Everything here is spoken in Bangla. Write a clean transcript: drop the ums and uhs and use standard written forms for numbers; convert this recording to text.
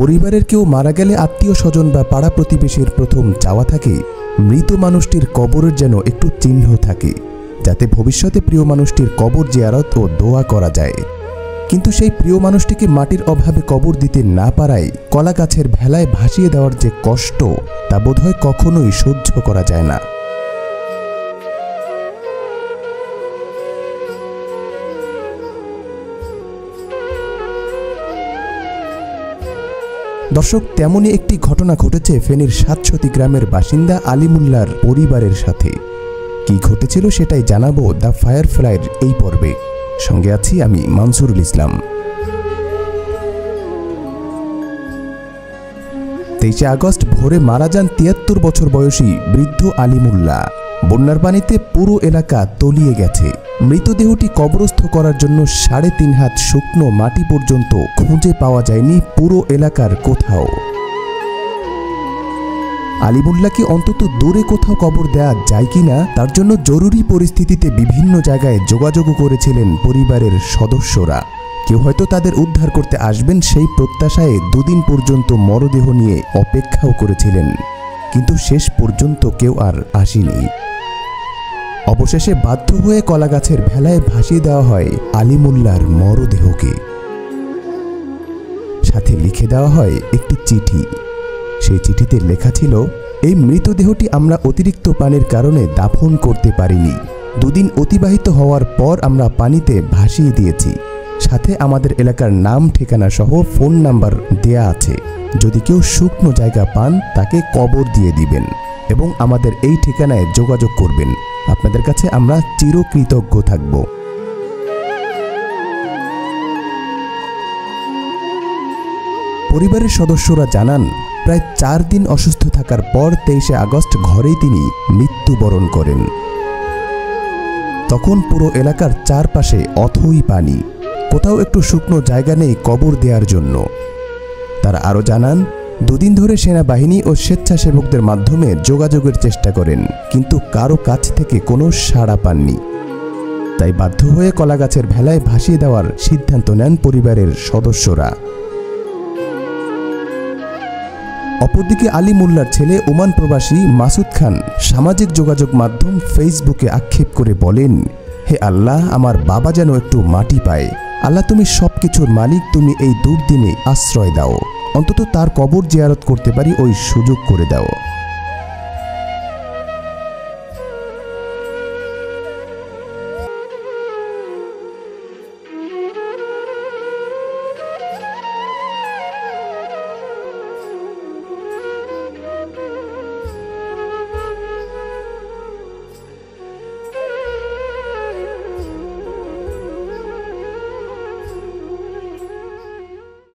পরিবারের কেউ মারা গেলে আত্মীয় স্বজন বা পাড়া প্রতিবেশীর প্রথম চাওয়া থাকে মৃত মানুষটির কবরের যেন একটু চিহ্ন থাকে, যাতে ভবিষ্যতে প্রিয় মানুষটির কবর জিয়ারত ও দোয়া করা যায়। কিন্তু সেই প্রিয় মানুষটিকে মাটির অভাবে কবর দিতে না পারায় কলা গাছের ভেলায় ভাসিয়ে দেওয়ার যে কষ্ট, তা বোধহয় কখনোই সহ্য করা যায় না। দর্শক, তেমনই একটি ঘটনা ঘটেছে ফেনীর সাতসতী গ্রামের বাসিন্দা আলিমুল্লাহর পরিবারের সাথে। কি ঘটেছিল সেটাই জানাবো দ্য ফায়ারফ্লাইয়ের এই পর্বে। সঙ্গে আছি আমি মানসুরুল ইসলাম। 23 আগস্ট ভোরে মারা যান 73 বছর বয়সী বৃদ্ধ আলিমুল্লাহ। বন্যার পানিতে পুরো এলাকা তলিয়ে গেছে। মৃতদেহটি কবরস্থ করার জন্য 3.5 হাত শুকনো মাটি পর্যন্ত খুঁজে পাওয়া যায়নি পুরো এলাকার কোথাও। আলিমুল্লাহকে অন্তত দূরে কোথাও কবর দেয়া যায় কিনা তার জন্য জরুরি পরিস্থিতিতে বিভিন্ন জায়গায় যোগাযোগ করেছিলেন পরিবারের সদস্যরা। কেউ হয়তো তাদের উদ্ধার করতে আসবেন সেই প্রত্যাশায় 2 দিন পর্যন্ত মরদেহ নিয়ে অপেক্ষাও করেছিলেন, কিন্তু শেষ পর্যন্ত কেউ আর আসেনি। অবশেষে বাধ্য হয়ে কলাগাছের ভেলায় ভাসিয়ে দেওয়া হয় আলিমুল্লাহর মরদেহকে। সাথে লিখে দেওয়া হয় একটি চিঠি। সেই চিঠিতে লেখা ছিল, এই মৃতদেহটি আমরা অতিরিক্ত পানির কারণে দাফন করতে পারিনি। 2 দিন অতিবাহিত হওয়ার পর আমরা পানিতে ভাসিয়ে দিয়েছি। সাথে আমাদের এলাকার নাম ঠিকানা সহ ফোন নাম্বার দেয়া আছে। যদি কেউ শুকনো জায়গা পান তাকে কবর দিয়ে দিবেন এবং আমাদের এই ঠিকানায় যোগাযোগ করবেন। আপনাদের কাছে আমরা চিরকৃতজ্ঞ থাকব। পরিবারের সদস্যরা জানান, প্রায় 4 দিন অসুস্থ থাকার পর 23 আগস্ট ঘরেই তিনি মৃত্যুবরণ করেন। তখন পুরো এলাকার চারপাশে অথই পানি, কোথাও একটু শুকনো জায়গা নেই কবর দেওয়ার জন্য। তারা আরও জানান, 2 দিন ধরে সেনাবাহিনী ও স্বেচ্ছাসেবকদের মাধ্যমে যোগাযোগের চেষ্টা করেন, কিন্তু কারো কাছ থেকে কোনো সাড়া পাননি। তাই বাধ্য হয়ে কলাগাছের ভেলায় ভাসিয়ে দেওয়ার সিদ্ধান্ত নেন পরিবারের সদস্যরা। অপরদিকে আলিমুল্লাহর ছেলে ওমান প্রবাসী মাসুদ খান সামাজিক যোগাযোগ মাধ্যম ফেসবুকে আক্ষেপ করে বলেন, হে আল্লাহ, আমার বাবা যেন একটু মাটি পায়। আল্লাহ, তুমি সবকিছুর মালিক, তুমি এই দুর্দিনে আশ্রয় দাও। অন্তত তার কবর জিয়ারত করতে পারি ওই সুযোগ করে দাও।